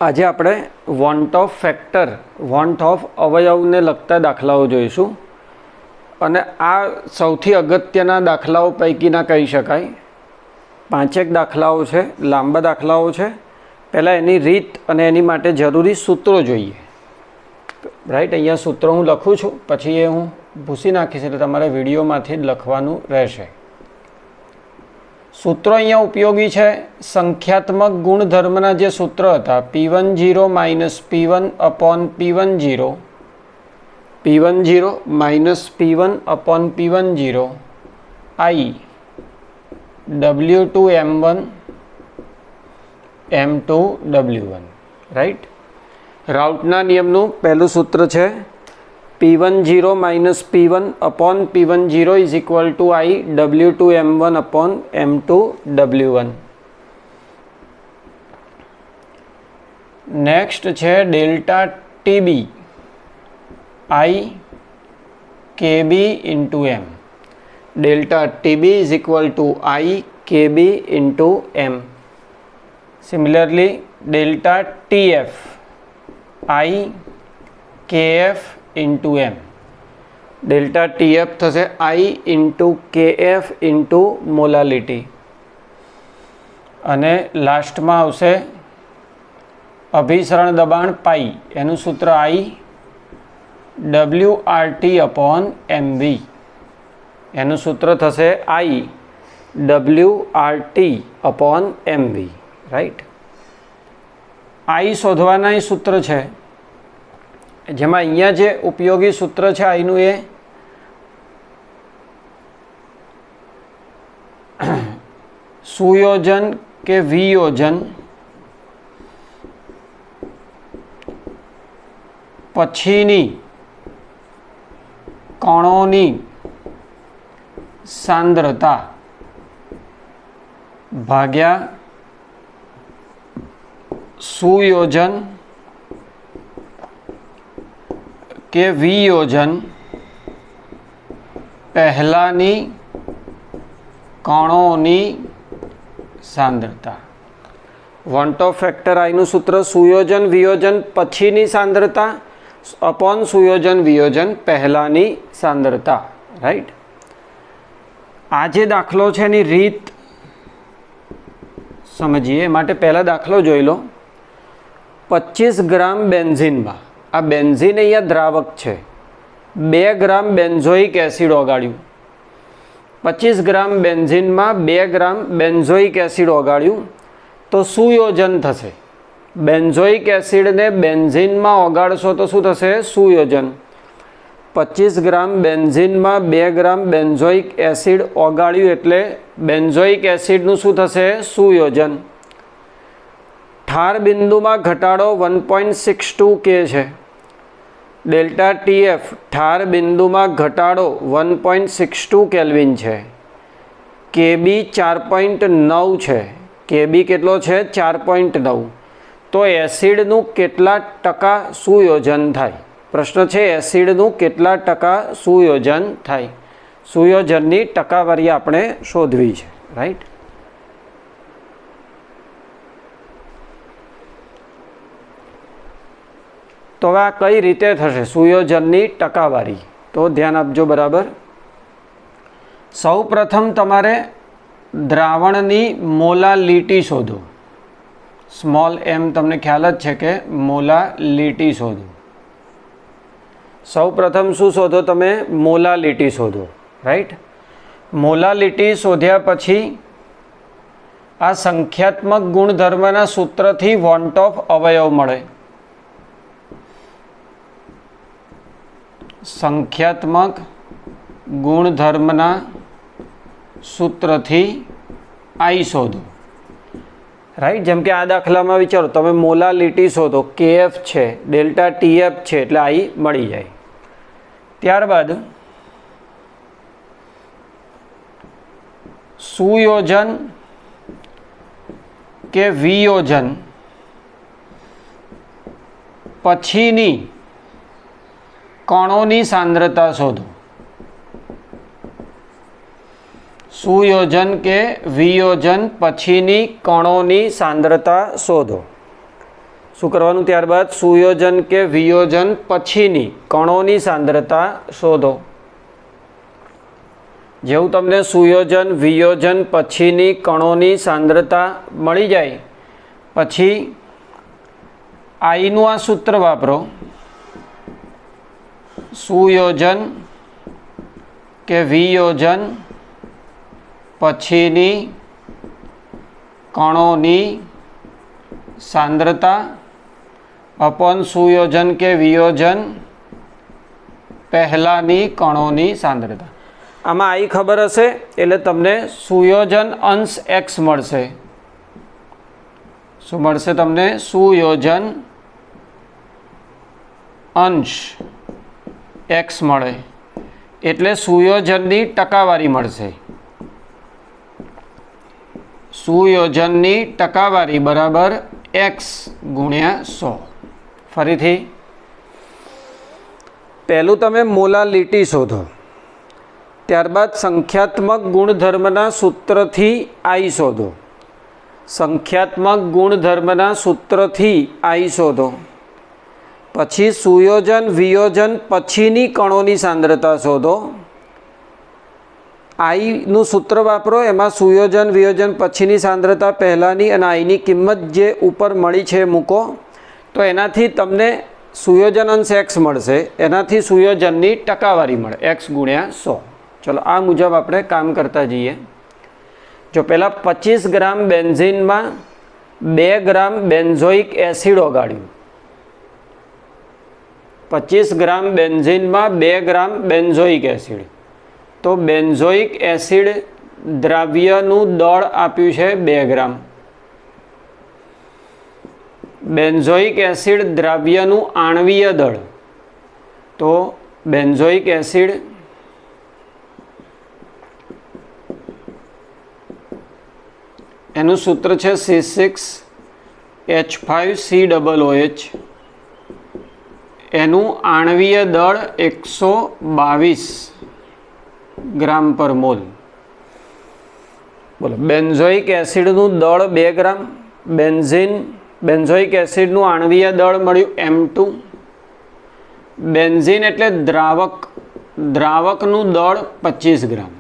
આજે આપણે want of factor want of અવયવને લગતા દાખલાઓ જોઈશું અને આ સૌથી અગત્યના દાખલાઓ પૈકીના કહી શકાય. 5 દાખલાઓ છે, લાંબા દાખલાઓ છે. પહેલાં એની રીત અને એની માટે જરૂરી સૂત્રો જોઈએ. રાઈટ, અહીંયા સૂત્રો હું લખું છું, પછી એ હું ભૂસી નાખીશ એટલે તમારે વિડીયોમાંથી જ લખવાનું રહેશે. સૂત્રો અહીંયા ઉપયોગી છે. સંખ્યાત્મક ગુણધર્મના જે સૂત્ર હતા P10 minus P1 upon P10, P10 minus P1 upon P10 I W2 M1 M2 W1. Right, રાઉટના નિયમનું પહેલું સૂત્ર છે P10 minus P1 upon P10 is equal to I W2 M1 અપોન M2 W1. નેક્સ્ટ છે delta TB I KB into M. Delta TB is equal to I KB into M. Similarly delta TF I KF into M. Delta TF થશે I into KF into molality. અને લાસ્ટમાં આવશે અભિસરણ દબાણ પાઈ, એનું સૂત્ર I WRT upon MV. એનું સૂત્ર થશે I WRT upon MV. Right, I શોધવાના સૂત્ર છે, જેમાં અહીંયા જે ઉપયોગી સૂત્ર છે આઈનું એ સુયોજન કે વિયોજન પછીની કણોની સાંદ્રતા ભાગ્યા સુયોજન કે વિયોજન પહેલાની કણોની સાંદ્રતા. વોન્ટ ઓફ ફેક્ટર આઈનું સૂત્ર સુયોજન વિયોજન પછીની સાંદ્રતા અપોન સુયોજન વિયોજન પહેલાની સાંદ્રતા. રાઈટ, આ જે દાખલો છે એની રીત સમજીએ. માટે પહેલાં દાખલો જોઈ લો. 25 ગ્રામ બેન્ઝીનમાં, આ બેન્ઝીન અહીંયા દ્રાવક છે, 2 ગ્રામ બેન્ઝોઇક એસિડ ઓગાળ્યું. 25 ગ્રામ બેન્ઝીનમાં 2 ગ્રામ બેન્ઝોઇક એસિડ ઓગાળ્યું તો સુયોજન થશે. બેન્ઝોઇક એસિડને બેન્ઝીનમાં ઓગાળશો તો શું થશે? સુયોજન. 25 ગ્રામ બેન્ઝીનમાં 2 ગ્રામ બેન્ઝોઇક એસિડ ઓગાળ્યું એટલે બેન્ઝોઇક એસિડનું શું થશે? સુયોજન. ઠાર બિંદુમાં ઘટાડો 1.62 K છે. ડેલ્ટા TF ઠાર બિંદુમાં ઘટાડો 1.62 કેલ્વિન છે. KB 4.9 છે. KB કેટલો છે? 4.9. તો એસિડનું કેટલા ટકા સુયોજન થાય? પ્રશ્ન છે એસિડનું કેટલા ટકા સુયોજન થાય? સુયોજનની ટકાવારી આપણે શોધવી છે. રાઈટ, તો હવે આ કઈ રીતે થશે સુયોજનની ટકાવારી? તો ધ્યાન આપજો બરાબર. સૌ પ્રથમ તમારે દ્રાવણની મોલાલિટી શોધો. સ્મોલ m તમને ખ્યાલ જ છે કે મોલાલિટી શોધો. સૌ પ્રથમ શું શોધો તમે? મોલાલિટી શોધો. રાઈટ, મોલાલિટી શોધ્યા પછી આ સંખ્યાત્મક ગુણધર્મના સૂત્રથી વોન્ટ ઓફ અવયવ મળે. સંખ્યાત્મક ગુણધર્મના સૂત્રથી I શોધો. રાઈટ, જેમ કે આ દાખલામાં વિચારો તમે મોલાલિટી શોધો, KF છે, ડેલ્ટા TF છે એટલે I મળી જાય. ત્યારબાદ સુયોજન કે વિયોજન પછીની કણોની સાંદ્રતા શોધો. સુયોજન કે વિયોજન પછીની કણોની સાંદ્રતા શોધો. શું કરવાનું? ત્યારબાદ સુયોજન કે વિયોજન પછીની કણોની સાંદ્રતા શોધો. જેવું તમને સુયોજન વિયોજન પછીની કણોની સાંદ્રતા મળી જાય પછી આઈનું આ સૂત્ર વાપરો. સુયોજન કે વિયોજન પછીની કણોની સાંદ્રતા અપોન સુયોજન કે વિયોજન પહેલાની કણોની સાંદ્રતા. આમાં આઈ ખબર હશે એટલે તમને સુયોજન અંશ x મળશે. શું મળશે તમને? સુયોજન અંશ x મળે એટલે સુયોજનની ટકાવારી મળશે. સુયોજનની ટકાવારી બરાબર x ગુણ્યા 100. ફરીથી પહેલું તમે મોલાલિટી શોધો, ત્યારબાદ સંખ્યાત્મક ગુણધર્મના સૂત્રથી આઈ શોધો. સંખ્યાત્મક ગુણધર્મના સૂત્રથી આઈ શોધો. પછી સુયોજન વિયોજન પછીની કણોની સાંદ્રતા શોધો. આઈનું સૂત્ર વાપરો, એમાં સુયોજન વિયોજન પછીની સાંદ્રતા પહેલાંની અને આઈની કિંમત જે ઉપર મળી છે મૂકો તો એનાથી તમને સુયોજન અંશ x મળશે. એનાથી સુયોજનની ટકાવારી મળે x ગુણ્યા 100. ચલો આ મુજબ આપણે કામ કરતા જઈએ. જો પહેલાં 25 ગ્રામ બેન્ઝીનમાં 2 ગ્રામ બેન્ઝોઇક એસિડ ઓગાળ્યું. 25 ગ્રામ બેન્ઝીનમાં 2 ગ્રામ બેન્ઝોઇક એસિડ. તો બેન્ઝોઇક એસિડ દ્રાવ્યનું દળ આપ્યું છે 2 ગ્રામ. બેન્ઝોઇક એસિડ દ્રાવ્યનું આણ્વીય દળ, તો બેન્ઝોઇક એસિડ એનું સૂત્ર છે C6H5COOH. એનું આણ્વીય દળ 122 ગ્રામ પર મોલ. બોલો, બેન્ઝોઇક એસિડનું દળ 2 ગ્રામ, બેન્ઝોઇક એસિડનું આણ્વીય દળ મળ્યું M2. બેન્ઝીન એટલે દ્રાવક, દ્રાવકનું દળ 25 ગ્રામ.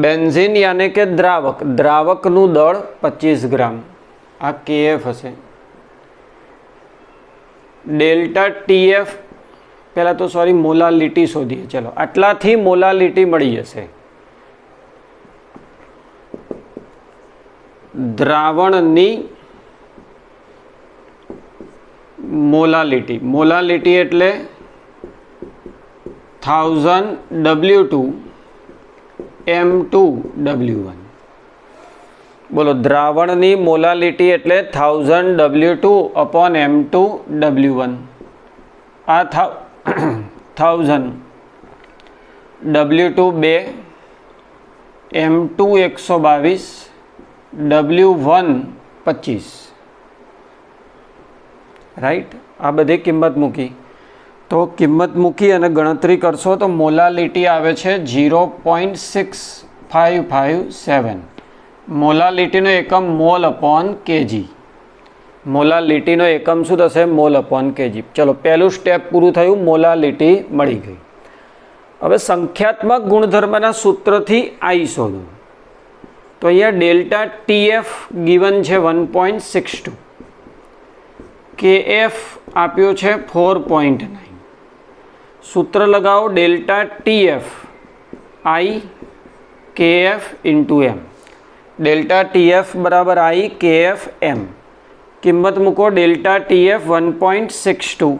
બેન્ઝીન યાને કે દ્રાવક, દ્રાવકનું દળ 25 ગ્રામ. આ KF હશે. ડેલ્ટા TF પહેલાં તો મોલાલિટી શોધીએ. ચલો, આટલાથી મોલાલિટી મળી જશે. દ્રાવણની મોલાલિટી, મોલાલિટી એટલે 1000 W2 M2 W1. બોલો, દ્રાવણની મોલાલિટી એટલે 1000 W2 અપોન M2 W1. આ 1000 W2 2, M2 122, W1 25. રાઈટ. આ બધી કિંમત મૂકી તો કિંમત મૂકી અને ગણતરી કરશો તો મોલાલિટી આવે છે 0.6557. મોલાલિટીનો એકમ મોલ અપોન કેજી. મોલાલિટીનો એકમ શું થશે? Mall upon KG. ચલો, પહેલું સ્ટેપ પૂરું થયું, મોલાલિટી મળી ગઈ. હવે સંખ્યાત્મક ગુણધર્મના સૂત્રથી આઈ શોધો. તો અહીંયા ડેલ્ટા TF ગિવન છે 1.62, KF આપ્યો છે 4.9. સૂત્ર લગાવો, delta TF I KF into M. Delta TF બરાબર I KF M. કિંમત મૂકો, ડેલ્ટા TF 1.62,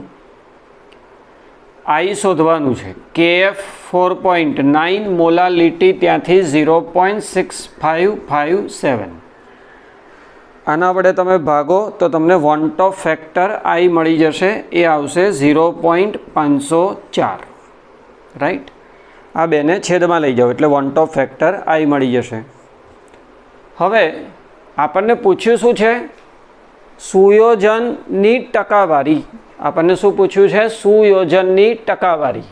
I શોધવાનું છે, KF 4.9, મોલાલિટી ત્યાંથી 0.6557. આના વડે તમે ભાગો તો તમને વોન્ટ ઓફ ફેક્ટર I મળી જશે. એ આવશે 0.504. રાઈટ. આ બેને છેદમાં લઈ જાઓ એટલે વોન્ટ ઓફ ફેક્ટર I મળી જશે. હવે આપણને પૂછ્યું શું છે? સુયોજનની ટકાવારી. આપણને શું પૂછ્યું છે? સુયોજનની ટકાવારી.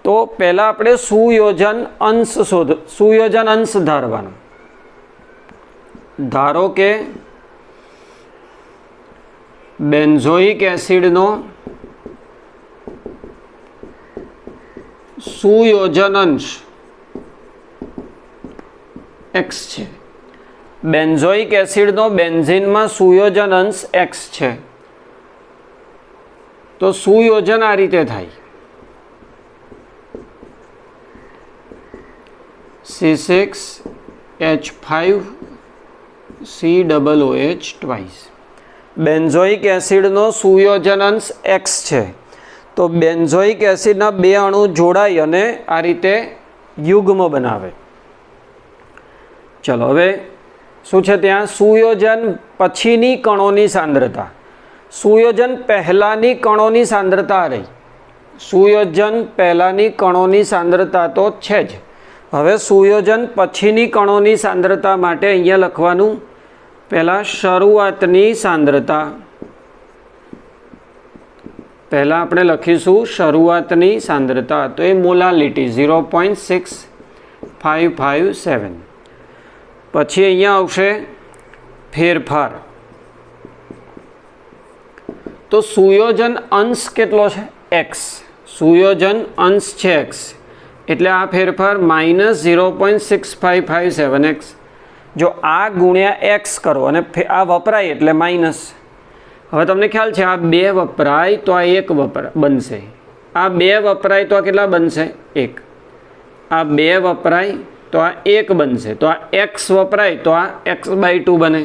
તો પહેલાં આપણે સુયોજન અંશ ધારવાનો. ધારો કે બેન્ઝોઇક એસિડનો સુયોજન અંશ x છે. બેન્ઝોઇક એસિડનો બેન્ઝીનમાં સુયોજન અંશ x છે. તો સુયોજન આ રીતે થાય C6H5COOH ટ્વાઇસ. બેન્ઝોઇક એસિડનો સુયોજન અંશ x છે. તો બેન્ઝોઇક એસિડના બે અણુ જોડાઈ અને આ રીતે યુગ્મ બનાવે. ચલો હવે શું છે ત્યાં? સુયોજન પછીની કણોની સાંદ્રતા. સુયોજન પહેલાંની કણોની સાંદ્રતા રહી. સુયોજન પહેલાંની કણોની સાંદ્રતા તો છે જ. હવે સુયોજન પછીની કણોની સાંદ્રતા માટે અહીંયા લખવાનું પહેલાં શરૂઆતની સાંદ્રતા. પહેલાં આપણે લખીશું શરૂઆતની સાંદ્રતા. તો એ મોલાલિટી 0.6557. પછી અહીંયા આવશે ફેરફાર. તો સુયોજન અંશ કેટલો છે? x. સુયોજન અંશ છે x, એટલે આ ફેરફાર -0.6557x. જો આ ગુણ્યા x કરો અને આ વપરાય એટલે માઇનસ. હવે તમને ખ્યાલ છે આ બે વપરાય તો આ એક બનશે. આ બે વપરાય તો આ કેટલા બનશે? 1. આ બે વપરાય તો આ 1 બનશે. તો આ x વપરાય તો આ x/2 બને.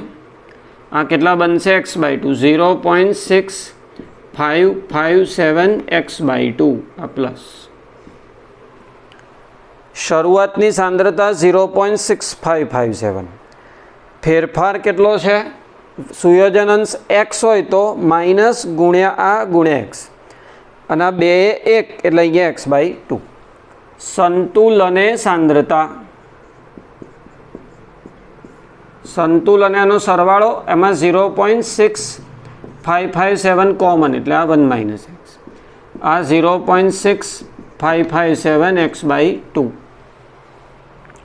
આ કેટલા બનશે? x/2. 0.6557x/2 આ પ્લસ. શરૂઆતની સાંદ્રતા 0.6557. ફેરફાર કેટલો છે? સુયોજન અંશ x હોય તો માઇનસ ગુણ્યા આ ગુણ્યા x, અને આ બે 1 એટલે અહીંયા x/2. સંતુલને સાંદ્રતા. સંતુલન એનો સરવાળો, એમાં 0.6557 કોમન એટલે આ 1 - x. આ 0.6557x/2.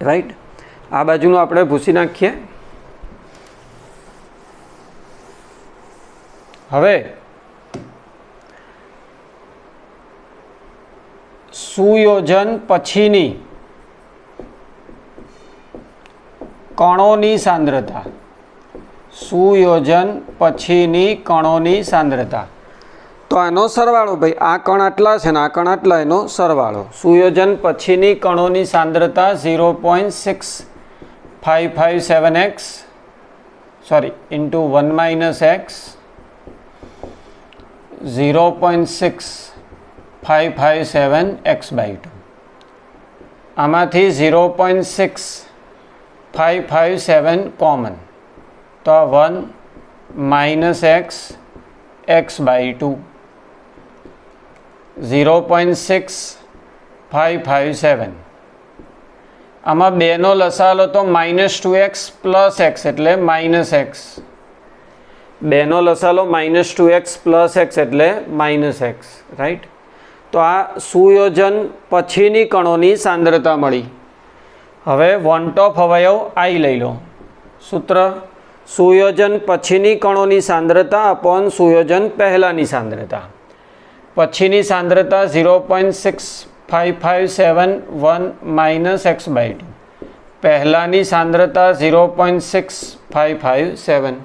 રાઈટ. આ બાજુનું આપણે ભૂસી નાખીએ. હવે સુયોજન પછીની કણોની સાંદ્રતા. સુયોજન પછીની કણોની સાંદ્રતા. તો આનો સરવાળો ભાઈ, આ કણ આટલા છે ને આ કણ આટલા, એનો સરવાળો. સુયોજન પછીની કણોની સાંદ્રતા 0.6557x into 1 - x 0.6557x/2. આમાંથી 0.6557 કોમન, તો 1 - x x/2. 0.6557. આમાં બેનો લસાઅ તો -2x + x એટલે -x. બેનો લસાઅ -2x + x એટલે -x. રાઈટ. તો આ સુયોજન પછીની કણોની સાંદ્રતા મળી. હવે વોન્ટ ઓફ અવયવ I લઈ લો. સૂત્ર સુયોજન પછીની કણોની સાંદ્રતા અપોન સુયોજન પહેલાંની સાંદ્રતા. પછીની સાંદ્રતા 0.6557 x/2. પહેલાંની સાંદ્રતા 0.6557.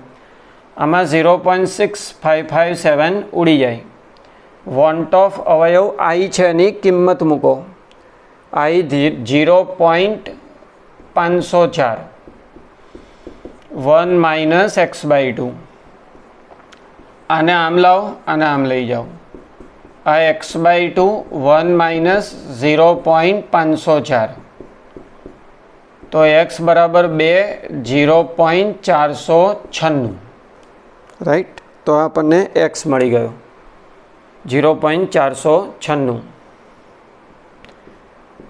આમાં 0.6557 ઉડી જાય. વોન્ટ ઓફ અવયવ I છે એની કિંમત મૂકો. I 0.504. 1 - x/2. આને આમ લાવો, આને આમ લઈ જાઓ. આ x/2 1 - 0.504. તો x બરાબર 2 0.496. રાઈટ. તો આપણને x મળી ગયો 0.496.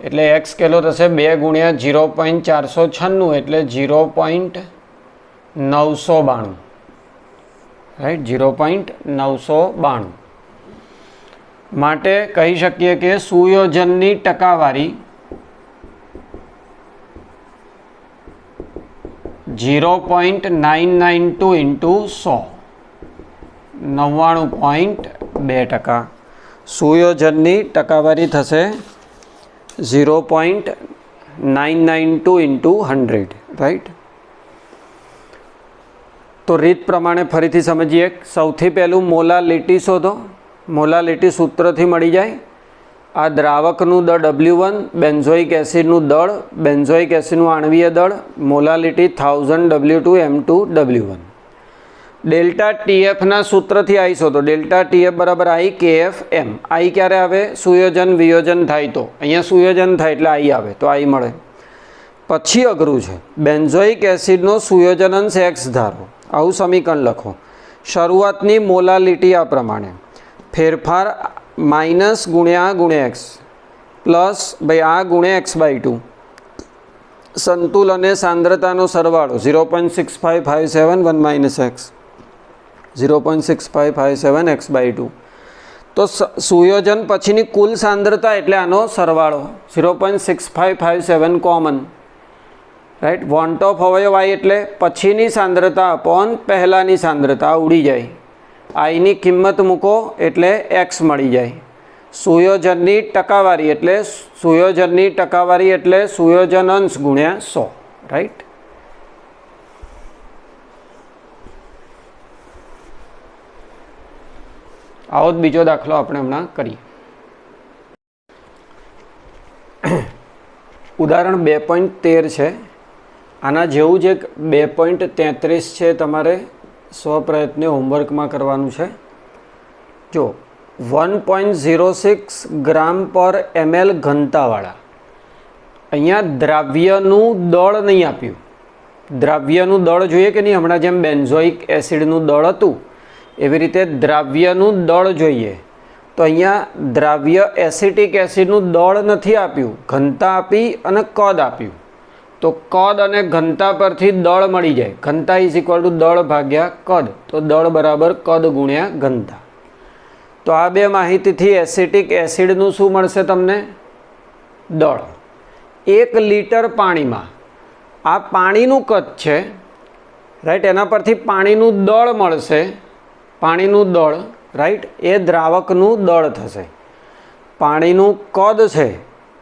એટલે x કેટલો થશે? 2 ગુણ્યા 0.496 એટલે 0.992. રાઈટ. 0.992. માટે કહી શકીએ કે સુયોજનની ટકાવારી 0.992 × 100. 99.2%. સુયોજનની ટકાવારી થશે 0.992 ઇન્ટુ 100, રાઈટ. તો રીત પ્રમાણે ફરીથી સમજીએ. સૌથી પહેલું મોલાલિટી શોધો. મોલાલિટી સૂત્રથી મળી જાય. આ દ્રાવકનું દળ W1, બેન્ઝોઇક એસિડનું દળ, બેન્ઝોઇક એસિડનું આણવીય દળ, molality 1000 W2 M2 W1. Delta TFના સૂત્રથી આઈ શોધો. ડેલ્ટા TF બરાબર I KF M. આઈ ક્યારે આવે? સુયોજન વિયોજન થાય તો. અહીંયા સુયોજન થાય એટલે આઈ આવે તો આઈ મળે. પછી અઘરું છે. બેન્ઝોઇક એસિડનો સુયોજન અંશ X ધારો. આવું સમીકરણ લખો. શરૂઆતની મોલાલિટી આ પ્રમાણે. ફેરફાર માઇનસ ગુણ્યા X પ્લસ ભાઈ આ ગુણ્યા X/2. સંતુલન અને સાંદ્રતાનો સરવાળો 0.6557 1 માઇનસ X 0.6557 X/2. તો સુયોજન પછીની કુલ સાંદ્રતા એટલે આનો સરવાળો 0.6557 કોમન, રાઈટ. વોન્ટ ઓફ અવયવ I એટલે પછીની સાંદ્રતા અપોન પહેલાંની સાંદ્રતા ઉડી જાય. આઈની કિંમત મૂકો એટલે X મળી જાય. સુયોજનની ટકાવારી એટલે સુયોજન અંશ ગુણ્યા 100, રાઈટ. આવો જ બીજો દાખલો આપણે હમણાં કરીએ. ઉદાહરણ 2.13 છે. આના જેવું જ એક 2.33 છે. તમારે સ્વપ્રયત્ને હોમવર્કમાં કરવાનું છે. જો 1.06 ગ્રામ પર ml ઘનતાવાળા, અહીંયા દ્રાવ્યનું દળ નહીં આપ્યું. દ્રાવ્યનું દળ જોઈએ કે નહીં? હમણાં જેમ બેન્ઝોઇક એસિડનું દળ હતું એવી રીતે દ્રાવ્યનું દળ જોઈએ. તો અહીંયા દ્રાવ્ય એસિટિક એસિડનું દળ નથી આપ્યું, ઘનતા આપી અને કદ આપ્યું. તો કદ અને ઘનતા પરથી દળ મળી જાય. ઘનતા ઇઝ ઇક્વલ ટુ દળ ભાગ્યા કદ. તો દળ બરાબર કદ ગુણ્યા ઘનતા. તો આ બે માહિતીથી એસિટિક એસિડનું શું મળશે તમને? દળ. 1 લિટર પાણીમાં આ પાણીનું કદ છે, રાઈટ. એના પરથી પાણીનું દળ મળશે. પાણીનું દળ, રાઈટ, એ દ્રાવકનું દળ થશે. પાણીનું કદ છે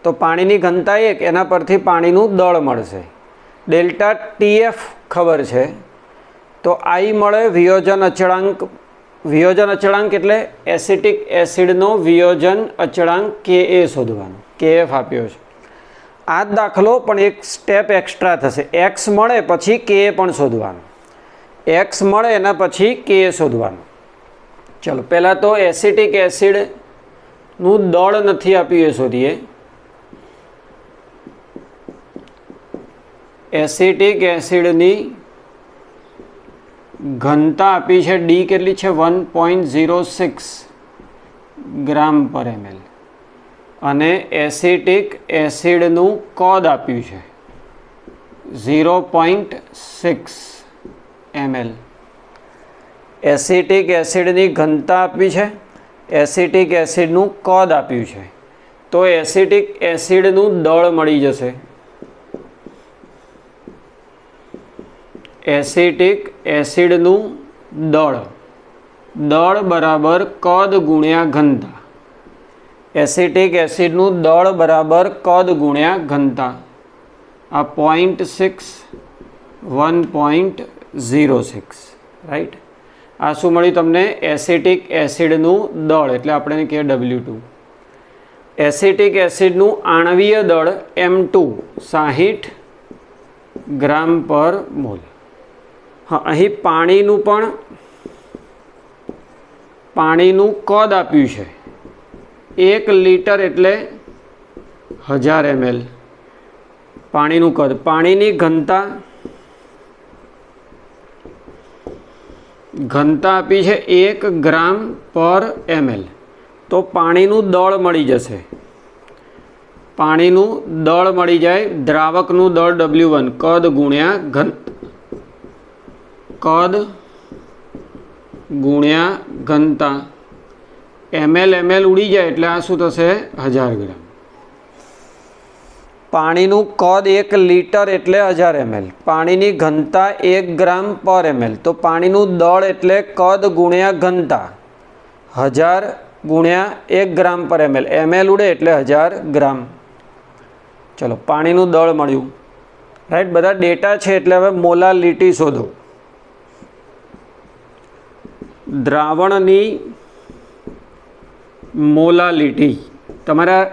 તો પાણીની ઘનતા 1, એના પરથી પાણીનું દળ મળશે. ડેલ્ટા TF ખબર છે તો I મળે વિયોજન અચળાંક. વિયોજન અચળાંક એટલે એસિટિક એસિડનો વિયોજન અચળાંક Ka શોધવાનો. KF આપ્યો છે. આ દાખલો પણ એક સ્ટેપ એક્સ્ટ્રા થશે. X મળે પછી Ka પણ શોધવાનું. X મળે એના પછી Ka શોધવાનું. ચલો પહેલાં તો એસિટિક એસિડનું દળ નથી આપ્યું એ શોધીએ. એસિટિક એસિડની ઘનતા આપી છે D કેટલી છે? 1.06 ગ્રામ પર ml. અને એસિટિક એસિડનું કદ આપ્યું છે 0.6 ml. એસિટિક એસિડની ઘનતા આપી છે, એસિટિક એસિડનું કદ આપ્યું છે. તો એસિટિક એસિડનું દળ મળી જશે. એસિટિક એસિડનું દળ બરાબર કદ ગુણ્યા ઘનતા. એસિટિક એસિડનું દળ બરાબર કદ ગુણ્યા ઘનતા. આ 0.6 1.06, રાઈટ. આ શું મળ્યું તમને? એસિટિક એસિડનું દળ એટલે આપણે કહીએ W2. એસિટિક એસિડનું આણવીય દળ M2 60 ગ્રામ પર મોલ. હા, અહીં પાણીનું કદ આપ્યું છે 1 લિટર એટલે 1000 ml. પાણીનું કદ. પાણીની ઘનતા આપી છે 1 ગ્રામ પર ml. તો પાણીનું દળ મળી જશે. પાણીનું દળ મળી જાય. દ્રાવકનું દળ W1 કદ ગુણ્યા ઘનતા. ml ઉડી જાય એટલે આ શું થશે? 1000 ગ્રામ. પાણીનું કદ 1 લીટર એટલે 1000 ml, પાણીની ઘનતા 1 ગ્રામ પર ml, તો પાણીનું દળ એટલે કદ ગુણ્યા ઘનતા 1000 ગુણ્યા 1 ગ્રામ પર ml, ml ઉડે એટલે 1000 ગ્રામ. ચલો પાણીનું દળ મળ્યું, રાઈટ. બધા ડેટા છે એટલે હવે મોલાલિટી શોધો. દ્રાવણની મોલાલિટી તમારા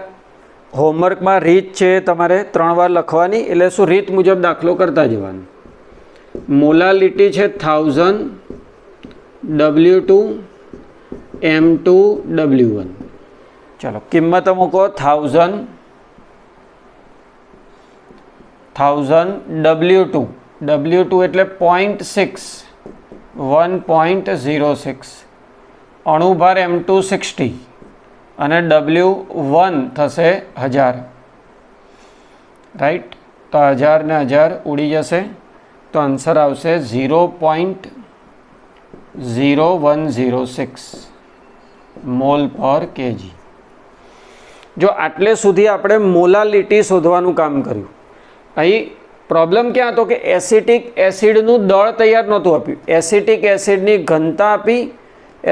હોમવર્કમાં રીત છે, તમારે 3 વાર લખવાની, એટલે શું રીત મુજબ દાખલો કરતા જવાનું. મોલાલિટી છે 1000 W2 M2 W1. ચાલો કિંમત મૂકો. 1000 W2 એટલે 0.6 1.06, અણુભાર M2 60 અને W1 થશે 1000, રાઈટ. તો 1000 ને 1000 ઉડી જશે, તો આન્સર આવશે 0.0106 મોલ પર કેજી. જો આટલે સુધી આપણે મોલાલિટી શોધવાનું કામ કર્યું. અહીં પ્રોબ્લેમ ક્યાં હતો કે એસિટિક એસિડનું દળ તૈયાર નહોતું આપ્યું, એસિટિક એસિડની ઘનતા આપી,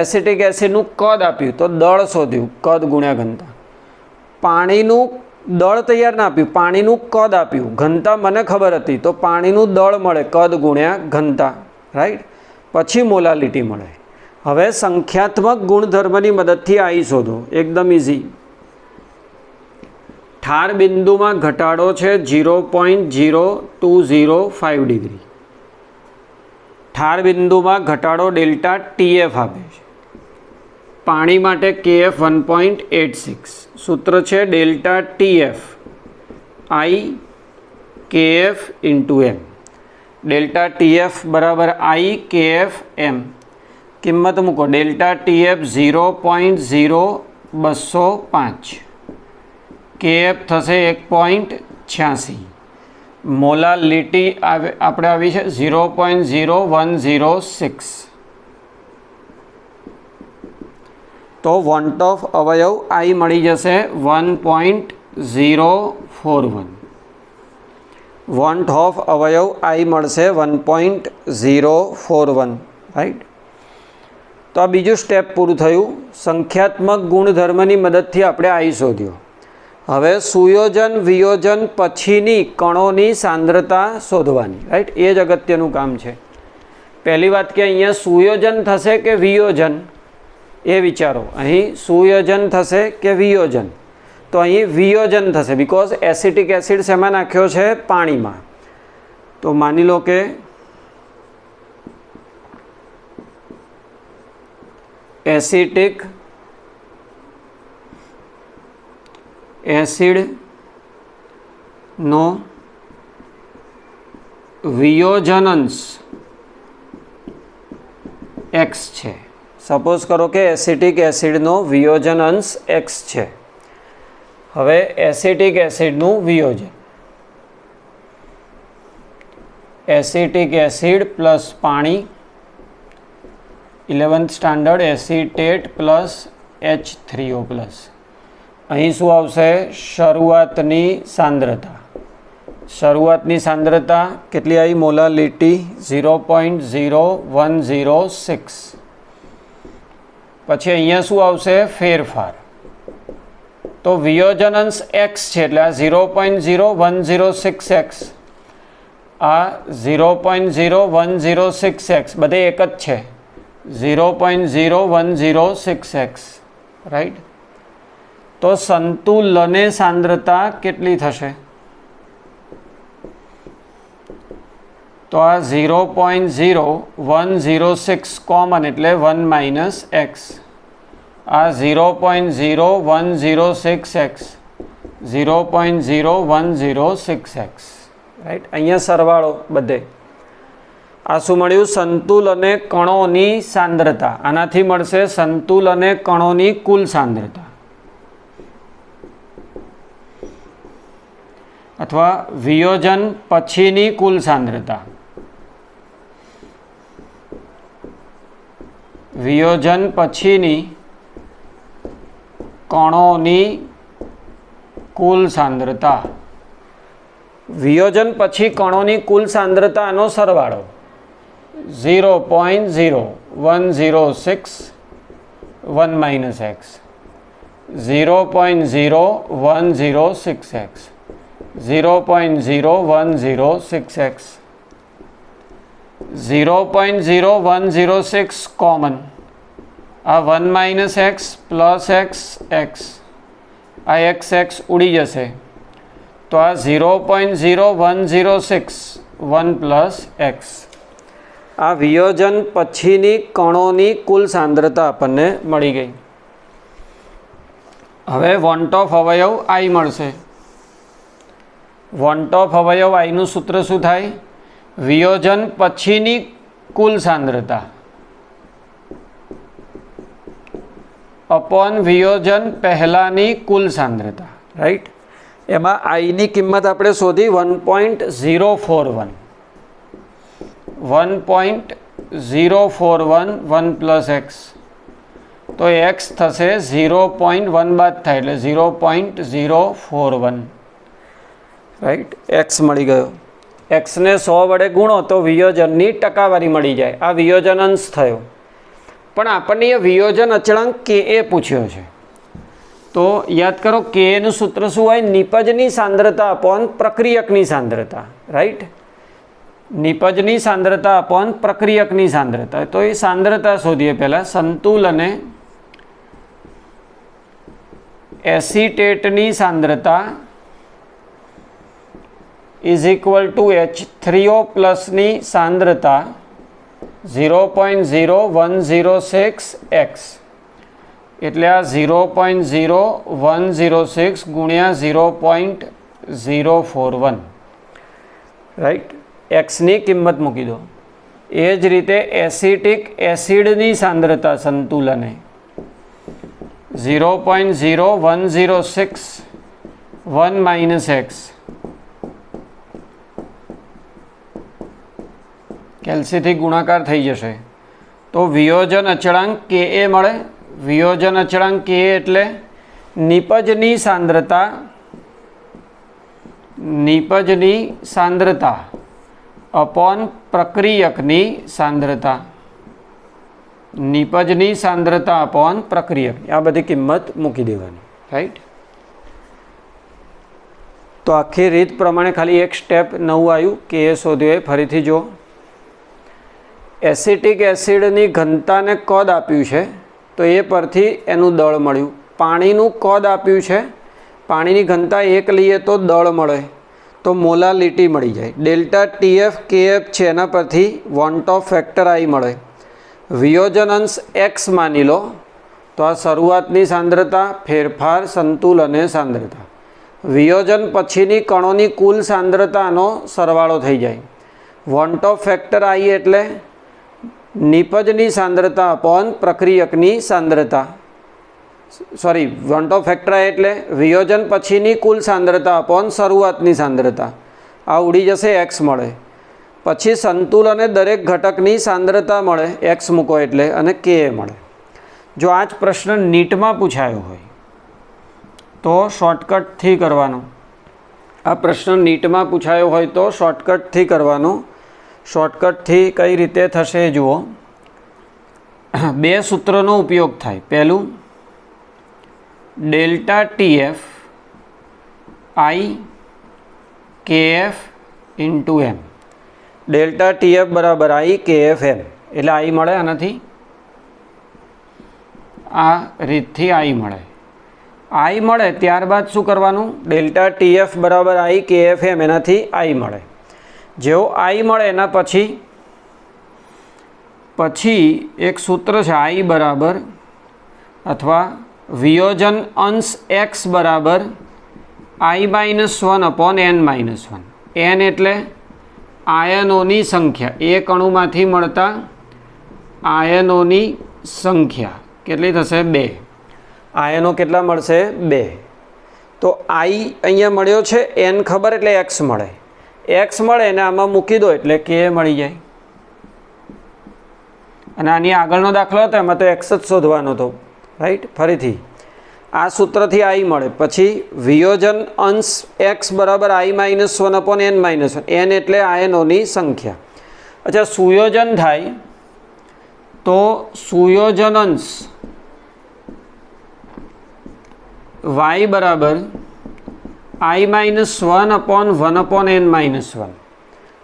એસિટિક એસિડનું કદ આપ્યું, તો દળ શોધ્યું, કદ ગુણ્યા ઘનતા. પાણીનું દળ તૈયાર ના આપ્યું, પાણીનું કદ આપ્યું, ઘનતા મને ખબર હતી, તો પાણીનું દળ મળે કદ ગુણ્યા ઘનતા, રાઈટ. પછી મોલાલિટી મળે. હવે સંખ્યાત્મક ગુણધર્મની મદદથી આઈ શોધો, એકદમ ઇઝી. ઠાર બિંદુમાં ઘટાડો છે 0.0205 ડિગ્રી. ઠાર બિંદુમાં ઘટાડો ડેલ્ટા TF આપે છે. પાણી માટે KF 1.86, સૂત્ર છે delta TF I KF × M. Delta TF બરાબર I KF M. કિંમત મૂકો. ડેલ્ટા TF 0.0205, KF થશે 1.86, મોલાલિટી આપણે આવી છે 0.0106. તો વોન્ટ ઓફ અવયવ I મળી જશે 1.041. વોન્ટ ઓફ અવયવ I મળશે 1.041, રાઈટ. તો આ બીજું સ્ટેપ પૂરું થયું. સંખ્યાત્મક ગુણધર્મની મદદથી આપણે I શોધ્યો. હવે સુયોજન વિયોજન પછીની કણોની સાંદ્રતા શોધવાની, રાઈટ. એ જ અગત્યનું કામ છે. પહેલી વાત કે અહીંયા સુયોજન થશે કે વિયોજન એ વિચારો. અહીં સુયોજન થશે કે વિયોજન? તો અહીં વિયોજન થશે, બિકોઝ એસિટિક એસિડ શેમાં નાખ્યો છે? પાણીમાં. તો માની લો કે એસિટિક એસિડનો વિયોજન અંશ x છે. સપોઝ કરો કે એસિટિક એસિડનો વિયોજન અંશ x છે. હવે એસિટિક એસિડનું વિયોજન, એસિટિક એસિડ પ્લસ પાણી, 11th standard acetate plus H3O+. અહીં શું આવશે? શરૂઆતની સાંદ્રતા. શરૂઆતની સાંદ્રતા કેટલી આવી? મોલાલિટી 0.0106. પછી અહીંયા શું આવશે? ફેરફાર. તો વિયોજન અંશ x છે એટલે આ 0.0106x, આ 0.0106x બધે એક જ છે, 0.0106x, રાઈટ. તો સંતુલને સાંદ્રતા કેટલી થશે? તો આ 0.0106 કોમન એટલે 1 - x. આ 0.0106x 0.0106x, રાઈટ. અહીંયા સરવાળો બધે. આ શું મળ્યું? સંતુલને કણોની સાંદ્રતા. આનાથી મળશે સંતુલને કણોની કુલ સાંદ્રતા, અથવા વિયોજન પછીની કુલ સાંદ્રતા. વિયોજન પછીની કણોની કુલ સાંદ્રતા વિયોજન પછી કણોની કુલ સાંદ્રતાનો સરવાળો 0.0106 1 minus x 0.0106x 0.0106x 0.0106 common આ 1 minus x plus x x આ x ઉડી જશે તો આ 0.0106 1 plus x આ વિયોજન પછીની કણોની કુલ સાંદ્રતા આપણને મળી ગઈ. હવે વોન્ટ ઓફ અવયવ આઈ મળશે. વોન્ટ ઓફ અવયવ આઈનું સૂત્ર શું થાય? વિયોજન પછીની કુલ સાંદ્રતા અપોન વિયોજન પહેલાની કુલ સાંદ્રતા, રાઈટ. એમાં આઈની કિંમત આપણે શોધી 1.041 1.041 1 plus x તો x થશે 0.1 બાદ થાય એટલે 0.041, રાઈટ. x મળી ગયો. x ને 100 વડે ગુણો તો વિયોજનની ટકાવારી મળી જાય. આ વિયોજન અંશ થયો. પણ આપણને એ વિયોજન અચળાંક કે એ પૂછ્યો છે તો યાદ કરો કે એનું સૂત્ર શું હોય? નિપજની સાંદ્રતા અપોન પ્રક્રિયકની સાંદ્રતા, રાઈટ. નિપજની સાંદ્રતા અપોન પ્રક્રિયકની સાંદ્રતા. તો એ સાંદ્રતા શોધીએ પહેલાં. સંતુલને એસિટેટની સાંદ્રતા ઇઝ ઇક્વલ ટુ H3O પ્લસની સાંદ્રતા 0.0106x એટલે આ 0.0106 ગુણ્યા 0.041, રાઈટ. એક્સની કિંમત મૂકી દો. એ જ રીતે એસિટિક એસિડની સાંદ્રતા સંતુલને 0.0106 1 minus x કેલ્સીથી ગુણાકાર થઈ જશે તો વિયોજન અચળાંક કે એ મળે. વિયોજન અચળાંક કે એટલે નિપજની સાંદ્રતા અપોન પ્રક્રિયકની સાંદ્રતા. નિપજની સાંદ્રતા અપોન પ્રક્રિયકની આ બધી કિંમત મૂકી દેવાની, રાઈટ. તો આખી રીત પ્રમાણે ખાલી એક સ્ટેપ નવું આવ્યું કે એ શોધ્યું. ફરીથી જો એસિટિક એસિડની ઘનતાને કદ આપ્યું છે તો એ પરથી એનું દળ મળ્યું. પાણીનું કદ આપ્યું છે, પાણીની ઘનતા 1 લઈએ તો દળ મળે તો મોલાલિટી મળી જાય. ડેલ્ટા TF KF છે એના પરથી વોન્ટ ઓફ ફેક્ટર આઈ મળે. વિયોજન અંશ x માની લો તો આ શરૂઆતની સાંદ્રતા ફેરફાર સંતુલને સાંદ્રતા. વિયોજન પછીની કણોની કુલ સાંદ્રતાનો સરવાળો થઈ જાય. વોન્ટ ઓફ ફેક્ટર આઈ એટલે નિપજની સાંદ્રતા અપોન પ્રક્રિયકની સાંદ્રતા. વોન્ટ ઓફ ફેક્ટર આઈ એટલે વિયોજન પછીની કુલ સાંદ્રતા અપોન શરૂઆતની સાંદ્રતા. આ ઉડી જશે, x મળે. પછી સંતુલને દરેક ઘટકની સાંદ્રતા મળે x મૂકો એટલે, અને કે મળે. જો આ જ પ્રશ્ન નીટમાં પૂછાયો હોય તો શોર્ટકટથી કરવાનો. આ પ્રશ્ન નીટમાં પૂછાયો હોય તો શોર્ટકટથી કરવાનો. શોર્ટકટથી કઈ રીતે થશે જુઓ. બે સૂત્રોનો ઉપયોગ થાય. પહેલું delta TF I KF into m. Delta TF બરાબર I KF m એટલે I મળે આનાથી. આ રીતથી I મળે. I મળે ત્યારબાદ શું કરવાનું? ડેલ્ટા TF બરાબર I KF m એનાથી I મળે. જેવો I મળે એના પછી એક સૂત્ર છે I બરાબર અથવા વિયોજન અંશ x બરાબર I-1 અપોન n-1. n એટલે આયનોની સંખ્યા. એક અણુમાંથી મળતા આયનોની સંખ્યા કેટલી થશે? 2. આયનો કેટલા મળશે? 2. તો I અહીંયા મળ્યો છે, n ખબર એટલે x મળે. x મળે એને આમાં મૂકી દો એટલે k મળી જાય. અને આની આગળનો દાખલો હતો એમાં તો x જ શોધવાનો હતો, રાઈટ. ફરીથી આ સૂત્રથી આઈ મળે. પછી વિયોજન અંશ x બરાબર i-1/n-1. n એટલે આયનોની સંખ્યા. અચ્છા, સુયોજન થાય તો સુયોજન અંશ y બરાબર i-1/1/n-1.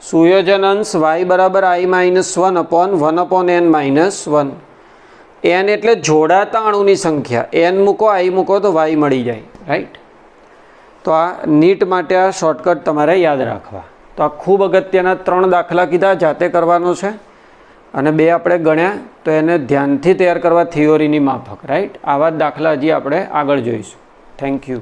સુયોજન અંશ y બરાબર i-1/1/n-1. n એટલે જોડાતા અણુની સંખ્યા. n મૂકો i મૂકો તો y મળી જાય. રાઈટ. તો આ નીટ માટે આ શોર્ટકટ તમારે યાદ રાખવા. તો આ ખૂબ અગત્યના 3 દાખલા કીધા, જાતે કરવાનો છે. અને 2 આપણે ગણ્યા, તો એને ધ્યાનથી તૈયાર કરવા થિયોરીની માફક. રાઈટ. આવા જ દાખલા હજી આપણે આગળ જોઈશું. Thank you.